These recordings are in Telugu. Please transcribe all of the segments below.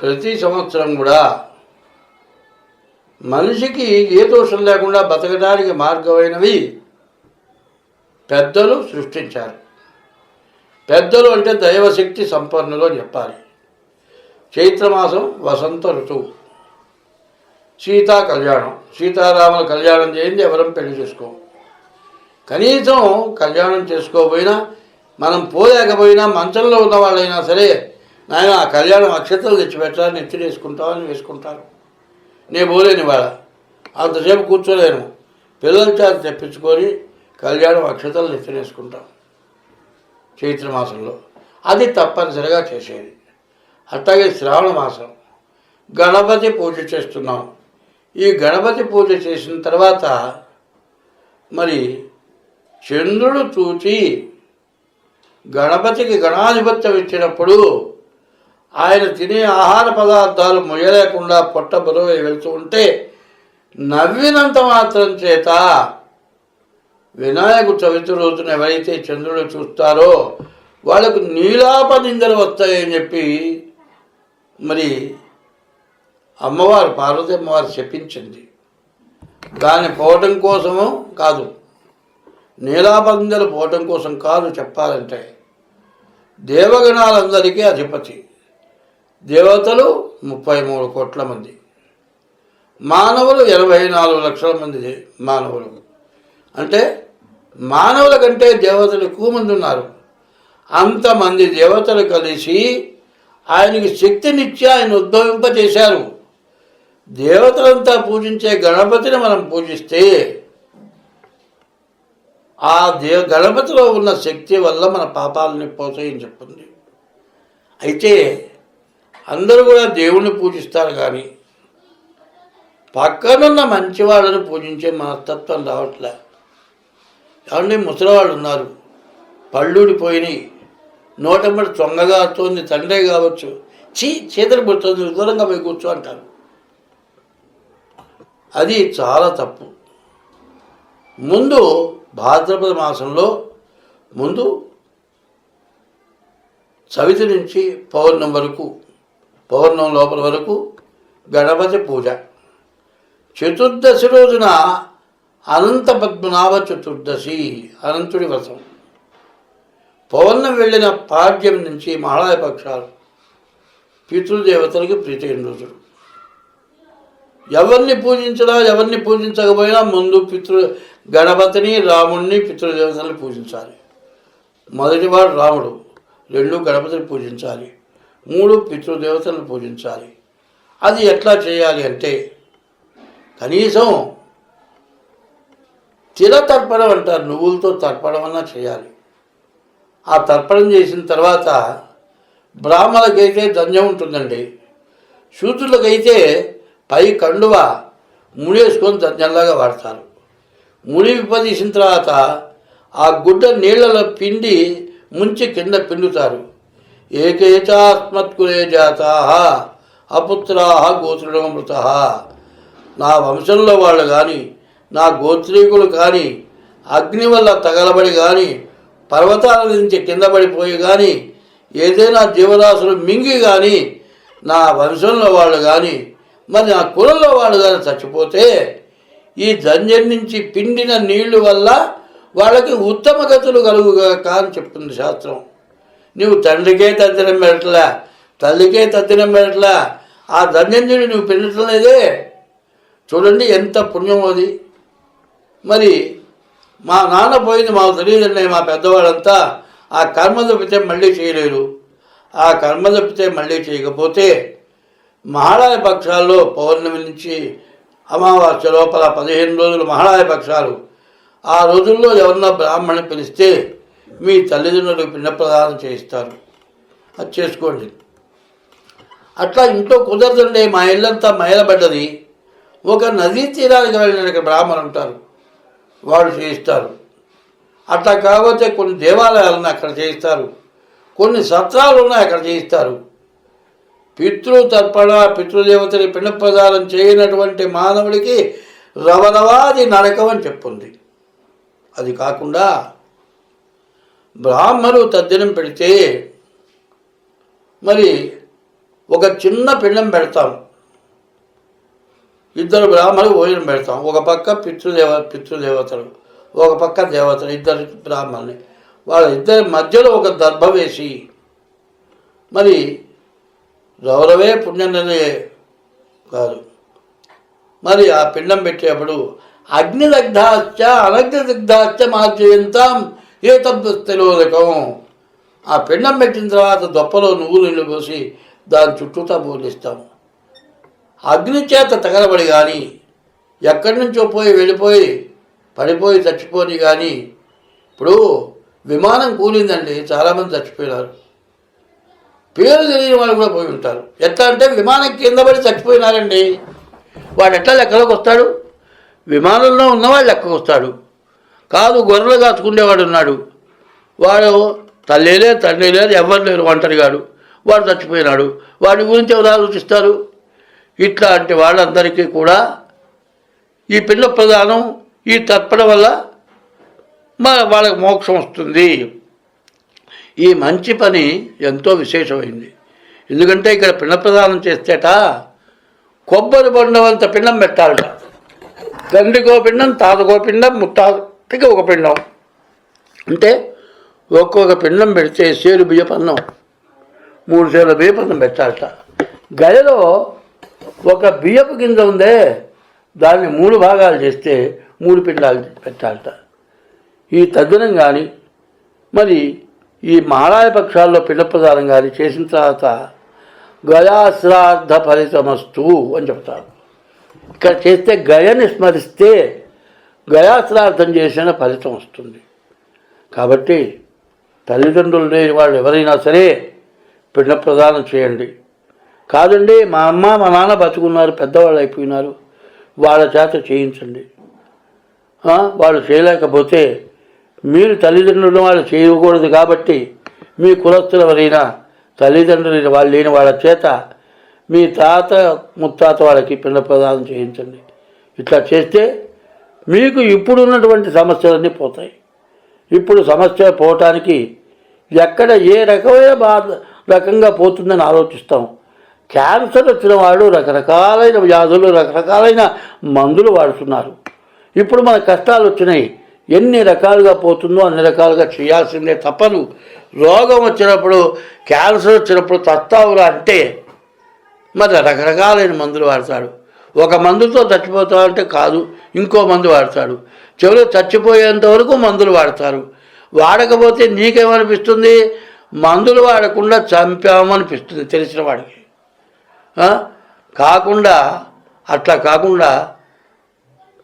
ప్రతి సంవత్సరం కూడా మనిషికి ఏ దోషం లేకుండా బతకడానికి మార్గమైనవి పెద్దలు సృష్టించారు. పెద్దలు అంటే దైవశక్తి సంపన్నులు అని చెప్పాలి. చైత్రమాసం వసంత ఋతువు, సీతా కళ్యాణం, సీతారాముల కళ్యాణం చేయింది ఎవరం పెళ్లి చేసుకోం. కనీసం కళ్యాణం చేసుకోకపోయినా, మనం పోలేకపోయినా, మంచంలో ఉన్న వాళ్ళైనా సరే, నాయన ఆ కళ్యాణం అక్షతలు తెచ్చిపెట్టాలని నెత్తి వేసుకుంటామని వేసుకుంటారు. నేను పోలేని వాళ్ళ అంతసేపు కూర్చోలేను, పిల్లల చేత తెప్పించుకొని కళ్యాణం అక్షతలు నెత్తి వేసుకుంటాం చైత్రమాసంలో. అది తప్పనిసరిగా చేసేది. అట్లాగే శ్రావణ మాసం గణపతి పూజ చేస్తున్నాం. ఈ గణపతి పూజ చేసిన తర్వాత మరి చంద్రుడు చూచి గణపతికి గణాధిపత్యం ఇచ్చినప్పుడు ఆయన తినే ఆహార పదార్థాలు మొయ్యలేకుండా పొట్ట బరువై వెళ్తూ ఉంటే నవ్వినంత మాత్రం చేత వినాయక చవితి రోజున ఎవరైతే చంద్రుడు చూస్తారో వాళ్ళకు నీలాప నిందలు వస్తాయని చెప్పి మరి అమ్మవారు పార్వతి అమ్మవారు చెప్పించింది. దాన్ని పోవటం కోసము కాదు, నీలాప నిందలు పోవటం కోసం కాదు. చెప్పాలంటే దేవగణాలందరికీ అధిపతి. దేవతలు 33 కోట్ల మంది, మానవులు 84 లక్షల మంది మానవులు. అంటే మానవుల కంటే దేవతలు ఎక్కువ మంది ఉన్నారు. అంతమంది దేవతలు కలిసి ఆయనకి శక్తినిచ్చి ఆయన ఉద్భవింపజేశారు. దేవతలంతా పూజించే గణపతిని మనం పూజిస్తే ఆ గణపతిలో ఉన్న శక్తి వల్ల మన పాపాలని పోతాయని చెప్పింది. అయితే అందరూ కూడా దేవుణ్ణి పూజిస్తారు, కానీ పక్కనున్న మంచివాళ్ళని పూజించే మనస్తత్వం రావట్లే. ఏమంటే ముసలివాళ్ళు ఉన్నారు, పళ్ళుడిపోయినాయి, నోటమ్మడి చొంగగా వస్తుంది, తండ్రే కావచ్చు, చేతులు పుడుతుంది, దూరంగా పోయి కూర్చో అంటారు. అది చాలా తప్పు. ముందు భాద్రపద మాసంలో ముందు చవితి నుంచి పౌర్ణం వరకు, పౌర్ణం లోపల వరకు గణపతి పూజ. చతుర్దశి రోజున అనంత పద్మనాభ చతుర్దశి, అనంతుడి వ్రతం. పౌర్ణం వెళ్ళిన పాడ్యం నుంచి మహాళయ పక్షాలు పితృదేవతలకి ప్రీతైన రోజులు. ఎవరిని పూజించినా ఎవరిని పూజించకపోయినా ముందు గణపతిని, రాముణ్ణి, పితృదేవతల్ని పూజించాలి. మొదటివాడు రాముడు, 2 గణపతిని పూజించాలి, 3 పితృదేవతలను పూజించాలి. అది ఎట్లా చేయాలి అంటే కనీసం తిల తర్పణం అంటారు, నువ్వులతో తర్పణం అన్నా చేయాలి. ఆ తర్పణం చేసిన తర్వాత బ్రాహ్మణులకైతే ధన్యం ఉంటుందండి, శూద్రులకైతే పై కండువ ముడేసుకొని ధన్యంలాగా వాడతారు. ముడి విపదీసిన తర్వాత ఆ గుడ్డ నీళ్లలో పిండి ముంచి కింద పిండుతారు. ఏకేచాస్మత్కులే జాతా అపుత్రా గోత్రుడమృత. నా వంశంలో వాళ్ళు కానీ, నా గోత్రీకులు కానీ అగ్ని వల్ల తగలబడి కానీ, పర్వతాల నుంచి కింద పడిపోయి కానీ, ఏదైనా జీవరాశులు మింగి కానీ, నా వంశంలో వాళ్ళు కానీ, మరి నా కులంలో వాళ్ళు కానీ చచ్చిపోతే ఈ ధన్యం నుంచి పిండిన నీళ్లు వల్ల వాళ్ళకి ఉత్తమ గతులు కలుగుగాక అని చెప్తుంది శాస్త్రం. నువ్వు తండ్రికే తద్దినం పెట్టలే, తల్లికే తద్దినం పెట్టలే, ఆ ధన్యం నీళ్ళు నువ్వు పిండటం లేదే. చూడండి ఎంత పుణ్యం అది. మరి మా నాన్న పోయింది మాకు తెలియదండి, మా పెద్దవాళ్ళంతా ఆ కర్మ తప్పితే మళ్ళీ చేయలేరు. ఆ కర్మ తప్పితే మళ్ళీ చేయకపోతే మహాళయ పక్షాల్లో పౌర్ణమి నుంచి అమావాస్య లోపల 15 రోజులు మహాళయ పక్షాలు. ఆ రోజుల్లో ఎవరన్నా బ్రాహ్మణి పిలిస్తే మీ తల్లిదండ్రులకు పిండ ప్రదానం చేయిస్తారు, అది చేసుకోండి. అట్లా ఇంట్లో కుదరదండి, మా ఇల్లంతా మైలబడ్డది, ఒక నదీ తీరానికి వెళ్ళిన ఇక్కడ బ్రాహ్మణులు ఉంటారు, వాళ్ళు చేయిస్తారు. అట్లా కాకపోతే కొన్ని దేవాలయాలను అక్కడ చేయిస్తారు, కొన్ని సత్రాలు ఉన్నాయి అక్కడ చేయిస్తారు. పితృతర్పణ, పితృదేవతని పిండ ప్రదానం చేయనటువంటి మానవుడికి రవరవాది నరకం అని చెప్పుంది. అది కాకుండా బ్రాహ్మణులు తద్దినం పెడితే మరి ఒక చిన్న పిండం పెడతాం, ఇద్దరు బ్రాహ్మణులు భోజనం పెడతాం. ఒక పక్క పితృదేవతలు, ఒక పక్క దేవతలు, ఇద్దరు బ్రాహ్మణుని, వాళ్ళ ఇద్దరి మధ్యలో ఒక దర్భ వేసి, మరి గౌరవే పుణ్యనదే కాదు, మరి ఆ పిండం పెట్టేప్పుడు అగ్నిదగ్ధాశ్చ అనగ్నిదగ్ధాశ్చ మార్జయంతాం ఏ తద్వస్తలోదకం. ఆ పిండం పెట్టిన తర్వాత దొప్పలో నువ్వులు నీళ్ళు పోసి దాని చుట్టూతా బోలిస్తాము. అగ్ని చేత తగలబడి కానీ, ఎక్కడి నుంచో వెళ్ళిపోయి పడిపోయి చచ్చిపోని కానీ, ఇప్పుడు విమానం కూలిందండి, చాలామంది చచ్చిపోయినారు, పేరు తెలియని వాళ్ళు కూడా పోయి ఉంటారు. ఎట్లా అంటే విమానం కింద పడి చచ్చిపోయినారండి, వాడు ఎట్లా లెక్కలోకి వస్తాడు? విమానంలో ఉన్నవాడు లెక్కకు వస్తాడు కాదు. గొర్రెలు కాచుకునేవాడు ఉన్నాడు, వాడు తల్లి లేదు తండ్రి లేదు ఎవరు లేరు, ఒంటరిగాడు, వాడు చచ్చిపోయినాడు, వాడి గురించి ఎవరు ఆలోచిస్తారు? ఇట్లాంటి వాళ్ళందరికీ కూడా ఈ పిండ ప్రదానం, ఈ తర్పణ వల్ల వాళ్ళకి మోక్షం వస్తుంది. ఈ మంచి పని ఎంతో విశేషమైంది. ఎందుకంటే ఇక్కడ పిండ ప్రదానం చేస్తేట కొబ్బరి బొండవంత పిండం పెట్టాలట. తండ్రికో పిండం, తాతకో పిండం, ముత్తాతకి ఒక పిండం, అంటే ఒక్కొక్క పిండం పెడితే సేరు బియ్యపన్నం, 3 సేర్ల బియ్యపన్నం పెట్టాలట. గయలో ఒక బియ్యపు గింజ ఉందే, దాన్ని 3 భాగాలు చేస్తే 3 పిండాలు పెట్టాలట. ఈ తద్దినం కానీ, మరి ఈ మహాళాయ పక్షాల్లో పిండ ప్రదానం కానీ చేసిన తర్వాత గయాశ్రాద్ధ ఫలితమస్తు అని చెప్తారు. ఇక్కడ చేస్తే గయని స్మరిస్తే గయాశ్రార్థం చేసిన ఫలితం వస్తుంది. కాబట్టి తల్లిదండ్రులు లేని వాళ్ళు ఎవరైనా సరే పిండ ప్రదానం చేయండి. కాదండి మా అమ్మ మా నాన్న బతుకున్నారు, పెద్దవాళ్ళు అయిపోయినారు, వాళ్ళ చేత చేయించండి. వాళ్ళు చేయలేకపోతే మీరు తల్లిదండ్రులు వాళ్ళు చేయకూడదు కాబట్టి మీ కులస్తులు ఎవరైనా తల్లిదండ్రులు వాళ్ళు లేని వాళ్ళ చేత మీ తాత ముత్తాత వాళ్ళకి పిండ ప్రదానం చేయించండి. ఇట్లా చేస్తే మీకు ఇప్పుడున్నటువంటి సమస్యలన్నీ పోతాయి. ఇప్పుడు సమస్య పోవటానికి ఎక్కడ ఏ రకంగా పోతుందని ఆలోచిస్తాం. క్యాన్సర్ వచ్చిన వాళ్ళు రకరకాలైన వ్యాధులు, రకరకాలైన మందులు వాడుతున్నారు. ఇప్పుడు మన కష్టాలు వచ్చినాయి, ఎన్ని రకాలుగా పోతుందో అన్ని రకాలుగా చేయాల్సిందే తప్పదు. రోగం వచ్చినప్పుడు, క్యాన్సర్ వచ్చినప్పుడు తత్తావురా అంటే మరి రకరకాలైన మందులు వాడతాడు. ఒక మందుతో చచ్చిపోతామంటే కాదు, ఇంకో మందు వాడతాడు. చివరికి చచ్చిపోయేంత వరకు మందులు వాడతారు. వాడకపోతే నీకేమనిపిస్తుంది? మందులు వాడకుండా చంపామనిపిస్తుంది తెలిసిన వాడికి. కాకుండా అట్లా కాకుండా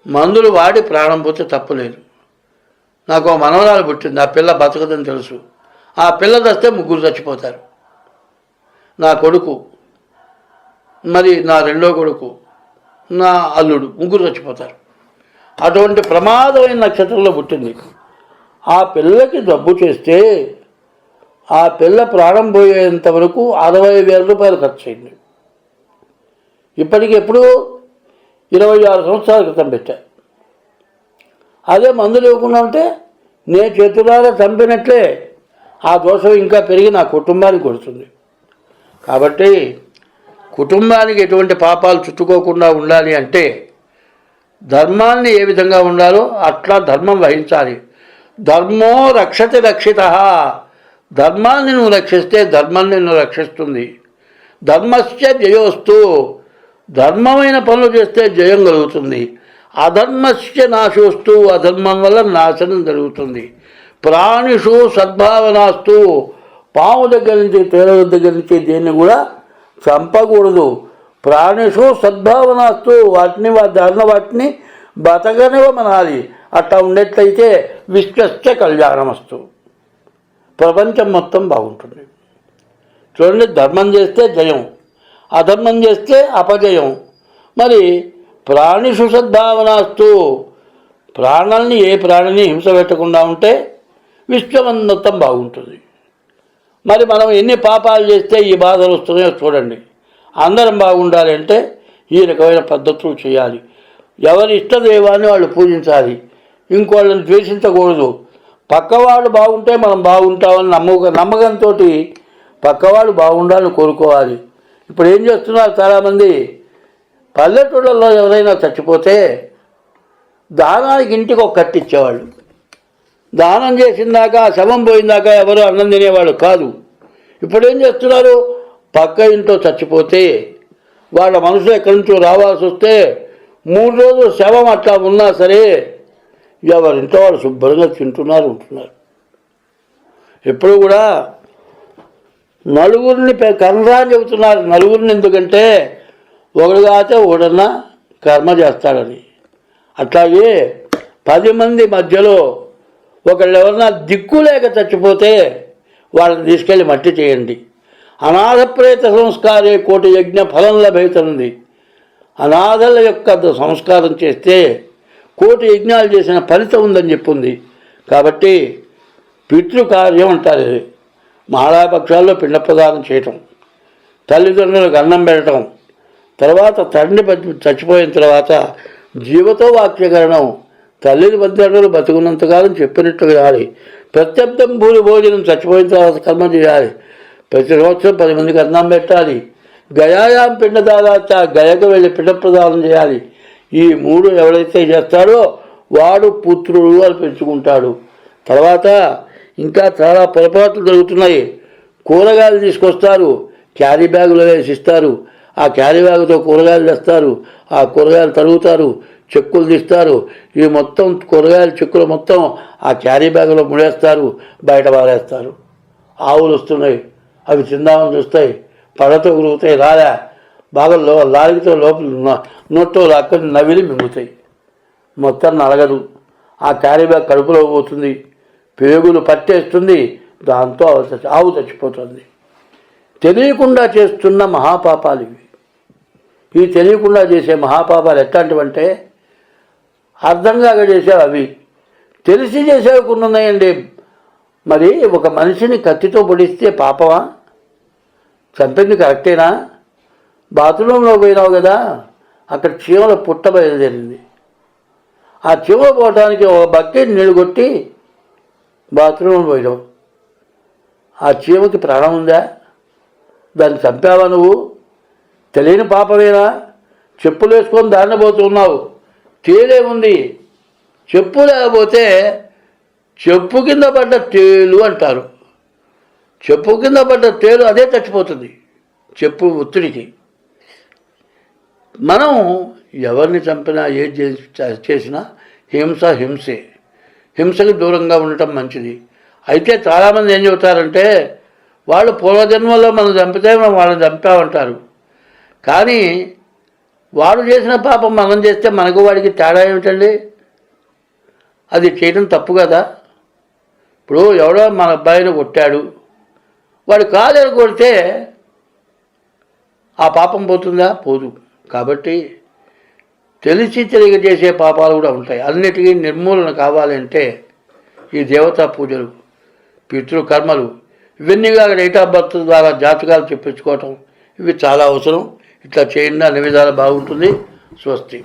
మందులు వాడి ప్రాణం పోతే తప్పులేదు. నాకు మనవరాలు పుట్టింది, ఆ పిల్ల బతకదని తెలుసు. ఆ పిల్ల చస్తే 3 చచ్చిపోతారు. నా కొడుకు, మరి నా రెండో కొడుకు, నా అల్లుడు, 3 చచ్చిపోతారు. అటువంటి ప్రమాదమైన నక్షత్రంలో పుట్టింది. ఆ పిల్లకి జబ్బు చేస్తే ఆ పిల్ల ప్రాణం పోయేంత వరకు 60,000 రూపాయలు ఖర్చు అయింది. ఇప్పటికి ఎప్పుడు 26 సంవత్సరాల క్రితం పెట్టా. అదే మందులు ఇవ్వకుండా ఉంటే నేను చేతులారా చంపినట్లే ఆ దోషం ఇంకా పెరిగి నా కుటుంబానికి కొడుతుంది. కాబట్టి కుటుంబానికి ఎటువంటి పాపాలు చుట్టుకోకుండా ఉండాలి అంటే ధర్మాన్ని ఏ విధంగా ఉండాలో అట్లా ధర్మం వహించాలి. ధర్మో రక్షతి రక్షిత. ధర్మాన్ని నువ్వు రక్షిస్తే ధర్మం నిన్ను రక్షిస్తుంది. ధర్మస్య జయోస్తు. ధర్మమైన పనులు చేస్తే జయం కలుగుతుంది. అధర్మస్య నాశోస్తు. అధర్మం వల్ల నాశనం జరుగుతుంది. ప్రాణిషు సద్భావనాస్తు. పాము దగ్గర నుంచి, తేల దగ్గర నుంచి దేన్ని కూడా చంపకూడదు. ప్రాణిషు సద్భావనాస్తు. వాటిని బతకనివ్వమనాలి. అట్లా ఉండేట్లయితే విశ్వస్య కళ్యాణమస్తు. ప్రపంచం మొత్తం బాగుంటుంది. చూడండి, ధర్మం చేస్తే జయం, అధర్మం చేస్తే అపజయం. మరి ప్రాణిషు సద్భావనాస్తు. ప్రాణాలని ఏ ప్రాణిని హింస పెట్టకుండా ఉంటే విశ్వం మొత్తం బాగుంటుంది. మరి మనం ఎన్ని పాపాలు చేస్తే ఈ బాధలు వస్తున్నాయో చూడండి. అందరం బాగుండాలి అంటే ఈ రకమైన పద్ధతులు చేయాలి. ఎవరి ఇష్టదైవాన్ని వాళ్ళు పూజించాలి. ఇంకోళ్ళని ద్వేషించకూడదు. పక్కవాడు బాగుంటే మనం బాగుంటామని నమ్మకంతో పక్కవాడు బాగుండాలని కోరుకోవాలి. ఇప్పుడు ఏం చేస్తున్నారు చాలామంది, పల్లెటూళ్ళల్లో ఎవరైనా చచ్చిపోతే దానానికి ఇంటికి ఒక కట్టి ఇచ్చేవాళ్ళు. దానం చేసిందాక శవం పోయిందాక ఎవరు అన్నం తినేవాళ్ళు కాదు. ఇప్పుడు ఏం చేస్తున్నారు, పక్క ఇంట్లో చచ్చిపోతే వాళ్ళ మనసులో ఎక్కడి నుంచో రావాల్సి వస్తే 3 రోజులు శవం అట్లా ఉన్నా సరే ఎవరింట్లో వాళ్ళు శుభ్రంగా తింటున్నారు, ఉంటున్నారు. ఎప్పుడు కూడా నలుగురిని కర్మ అని చెబుతున్నారు. నలుగురిని ఎందుకంటే ఒకడు కాతే ఒకడన్నా కర్మ చేస్తాడని. అట్లాగే 10 మంది మధ్యలో ఒకళ్ళు ఎవరన్నా దిక్కు లేక చచ్చిపోతే వాళ్ళని తీసుకెళ్ళి మట్టి చేయండి. అనాథ ప్రేత సంస్కారే కోటి యజ్ఞ ఫలం లభిస్తుంది. అనాథల యొక్క సంస్కారం చేస్తే కోటి యజ్ఞాలు చేసిన ఫలితం ఉందని చెప్పింది. కాబట్టి పితృకార్యం అంటారు. మహాళాపక్షాల్లో పిండ ప్రదానం చేయటం, తల్లిదండ్రులకు అన్నం పెట్టడం, తర్వాత తండ్రి చచ్చిపోయిన తర్వాత జీవతో వాక్యకరణం, తల్లిదండ్రులు బతుకున్నంతకాలం చెప్పినట్టు చేయాలి. ప్రత్యర్థం భోజనం, చచ్చిపోయిన తర్వాత కర్మ చేయాలి. ప్రతి సంవత్సరం 10 మందికి అన్నం పెట్టాలి. గయాయాం పిండదాదాచ, గయకు వెళ్ళి పిండ ప్రదానం చేయాలి. ఈ 3 ఎవరైతే చేస్తాడో వాడు పుత్రుడు అని పెంచుకుంటాడు. తర్వాత ఇంకా చాలా పొరపాట్లు జరుగుతున్నాయి. కూరగాయలు తీసుకొస్తారు, క్యారీ బ్యాగులో వేసిస్తారు. ఆ క్యారీ బ్యాగుతో కూరగాయలు తెస్తారు, ఆ కూరగాయలు తరుగుతారు, చెక్కులు తీస్తారు. ఈ మొత్తం కూరగాయల చెక్కులు మొత్తం ఆ క్యారీ బ్యాగులో ముడేస్తారు, బయట పారేస్తారు. ఆవులు వస్తున్నాయి, అవి తిందామని చూస్తాయి, పళ్ళతో ఉరుగుతాయి, రాలే బాగా లాగితో లోపల నోట్లో లాక్కొని నవిలి మింగుతాయి, మొత్తం నలగదు. ఆ క్యారీ బ్యాగ్ కడుపులో పోతుంది, పేగులు పట్టేస్తుంది, దాంతో ఆవు చచ్చిపోతుంది. తెలియకుండా చేస్తున్న మహాపాపాలు ఇవి. ఈ తెలియకుండా చేసే మహాపాపాలు ఎట్లాంటివంటే అర్థంగా చేసేవి అవి, తెలిసి చేసేవి కొన్ని ఉన్నాయండి. మరి ఒక మనిషిని కత్తితో పొడిస్తే పాపమా? చంపింది కరెక్టేనా? బాత్రూంలో పోయినావు కదా, అక్కడ చీమల పుట్ట బయలుదేరింది. ఆ చీమలు పోవటానికి ఒక బకెట్ నీళ్ళు కొట్టి బాత్రూంలో పోయినావు. ఆ చీమకి ప్రాణం ఉందా? దాన్ని చంపావా నువ్వు? తెలియని పాపమేనా? చెప్పులు వేసుకొని దాన్ని పోతున్నావు, తేలేముంది? చెప్పు లేకపోతే చెప్పు కింద పడ్డ తేలు అంటారు. చెప్పు కింద పడ్డ తేలు అదే చచ్చిపోతుంది చెప్పు ఒత్తిడికి. మనం ఎవరిని చంపినా ఏది చేసినా హింసే. హింసకి దూరంగా ఉండటం మంచిది. అయితే చాలామంది ఏం చెబుతారంటే వాళ్ళు పూర్వజన్మలో మనం చంపితే మనం వాళ్ళని చంపామంటారు. కానీ వాడు చేసిన పాపం మనం చేస్తే మనకు వాడికి తేడా ఏమిటండి? అది చేయడం తప్పు కదా. ఇప్పుడు ఎవడో మన అబ్బాయిని కొట్టాడు, వాడు కాలేరు కొడితే ఆ పాపం పోతుందా? పోదు. కాబట్టి తెలిసి చేసే పాపాలు కూడా ఉంటాయి. అన్నిటికీ నిర్మూలన కావాలంటే ఈ దేవతా పూజలు, పితృకర్మలు, ఇవన్నీగా డేట్ ఆఫ్ బర్త్ ద్వారా జాతకాలు చెప్పించుకోవటం ఇవి చాలా అవసరం. ఇట్లా చేయండి, అన్ని విధాలు బాగుంటుంది. స్వస్తి.